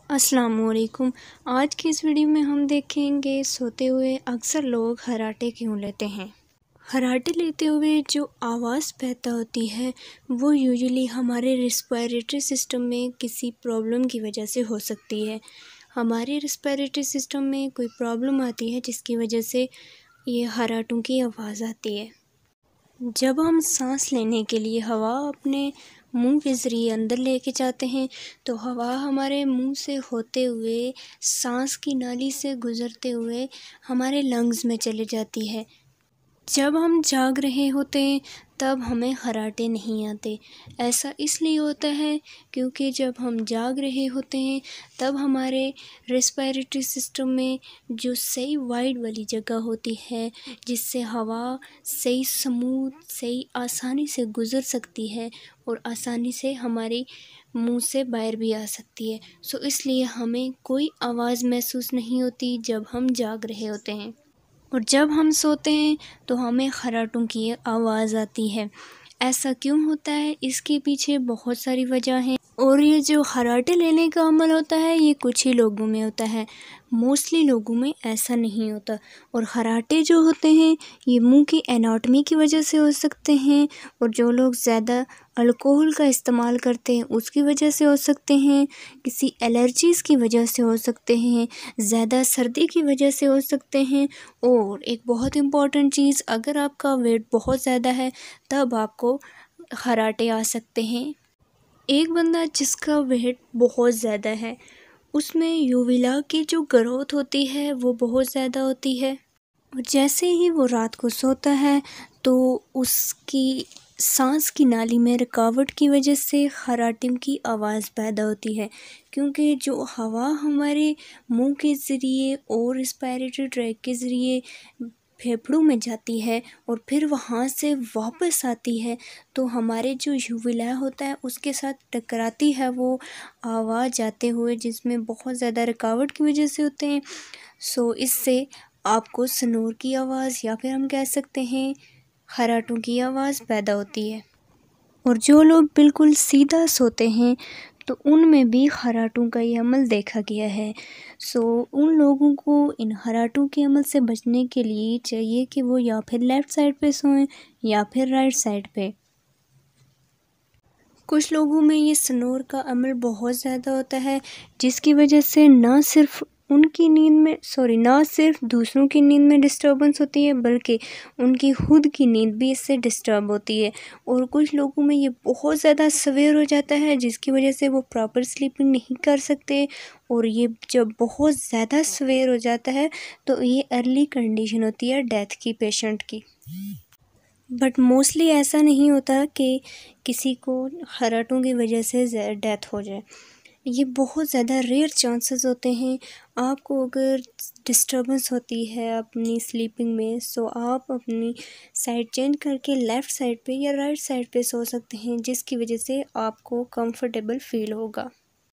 السلام علیکم۔ آج کی اس ویڈیو میں ہم دیکھیں گے سوتے ہوئے اکثر لوگ خراٹے کیوں لیتے ہیں۔ خراٹے لیتے ہوئے جو آواز پیدا ہوتی ہے وہ یوزلی ہمارے ریسپیریٹری سسٹم میں کسی پرابلم کی وجہ سے ہو سکتی ہے۔ ہمارے ریسپیریٹری سسٹم میں کوئی پرابلم آتی ہے جس کی وجہ سے یہ خراٹوں کی آواز آتی ہے۔ جب ہم سانس لینے کے لیے ہوا اپنے منہ کے ذریعے اندر لے کے جاتے ہیں تو ہوا ہمارے منہ سے ہوتے ہوئے سانس کی نالی سے گزرتے ہوئے ہمارے لنگز میں چلے جاتی ہے۔ جب ہم جاگ رہے ہوتے ہیں تب ہمیں خراٹے نہیں آتے۔ ایسا اس لیے ہوتا ہے کیونکہ جب ہم جاگ رہے ہوتے ہیں تب ہمارے ریسپیریٹری سسٹم میں جو صحیح وائڈ والی جگہ ہوتی ہے جس سے ہوا صحیح سموتھ صحیح آسانی سے گزر سکتی ہے اور آسانی سے ہمارے منہ سے باہر بھی آ سکتی ہے، اس لیے ہمیں کوئی آواز محسوس نہیں ہوتی جب ہم جاگ رہے ہوتے ہیں۔ اور جب ہم سوتے ہیں تو ہمیں خراٹوں کی آواز آتی ہے۔ ایسا کیوں ہوتا ہے؟ اس کے پیچھے بہت ساری وجہ ہیں، اور یہ جو خراٹے لینے کا عمل ہوتا ہے یہ کچھ ہی لوگوں میں ہوتا ہے، موسٹلی لوگوں میں ایسا نہیں ہوتا۔ اور خراٹے جو ہوتے ہیں یہ منہ کی اناٹمی کی وجہ سے ہو سکتے ہیں، اور جو لوگ زیادہ الکوہل کا استعمال کرتے ہیں اس کی وجہ سے ہو سکتے ہیں، کسی الرجیز کی وجہ سے ہو سکتے ہیں، زیادہ سردی کی وجہ سے ہو سکتے ہیں، اور ایک بہت امپورٹنٹ چیز، اگر آپ کا ویٹ بہت زیادہ ہے تب آپ کو خراٹے آ سکتے ہیں۔ ایک بندہ جس کا ویٹ بہت زیادہ ہے اس میں یوویلا کی جو گروتھ ہوتی ہے وہ بہت زیادہ ہوتی ہے، اور جیسے ہی وہ رات کو سوتا ہے تو اس کی سانس کی نالی میں رکاوٹ کی وجہ سے خراٹوں کی آواز پیدا ہوتی ہے، کیونکہ جو ہوا ہمارے منہ کے ذریعے اور ریسپیریٹری ٹریک کے ذریعے پھیپھڑوں میں جاتی ہے اور پھر وہاں سے واپس آتی ہے تو ہمارے جو یوویلا ہوتا ہے اس کے ساتھ ٹکراتی ہے وہ آواز جاتے ہوئے، جس میں بہت زیادہ رکاوٹ کی وجہ سے ہوتے ہیں۔ اس سے آپ کو سنور کی آواز یا پھر ہم کہہ سکتے ہیں خراٹوں کی آواز پیدا ہوتی ہے۔ اور جو لوگ بالکل سیدھا سوتے ہیں تو ان میں بھی خراٹوں کا یہ عمل دیکھا گیا ہے۔ ان لوگوں کو ان خراٹوں کے عمل سے بچنے کے لیے چاہیے کہ وہ یا پھر لیفٹ سائڈ پہ سوئیں یا پھر رائٹ سائڈ پہ۔ کچھ لوگوں میں یہ سنور کا عمل بہت زیادہ ہوتا ہے جس کی وجہ سے نہ صرف دوسروں کی نیند میں ڈسٹربنس ہوتی ہے بلکہ ان کی خود کی نیند بھی اس سے ڈسٹرب ہوتی ہے، اور کچھ لوگوں میں یہ بہت زیادہ سویر ہو جاتا ہے جس کی وجہ سے وہ پراپر سلیپنگ نہیں کر سکتے، اور یہ جب بہت زیادہ سویر ہو جاتا ہے تو یہ ارلی کنڈیشن ہوتی ہے ڈیتھ کی پیشنٹ کی۔ بٹ موسٹلی ایسا نہیں ہوتا کہ کسی کو خراٹوں کی وجہ سے ڈیتھ ہو جائے، یہ بہت زیادہ ریئر چانسز ہوتے ہیں۔ آپ کو اگر ڈسٹربنس ہوتی ہے اپنی سلیپنگ میں آپ اپنی سائڈ چینج کر کے لیفٹ سائڈ پہ یا رائٹ سائڈ پہ سو سکتے ہیں، جس کی وجہ سے آپ کو کمفرٹیبل فیل ہوگا۔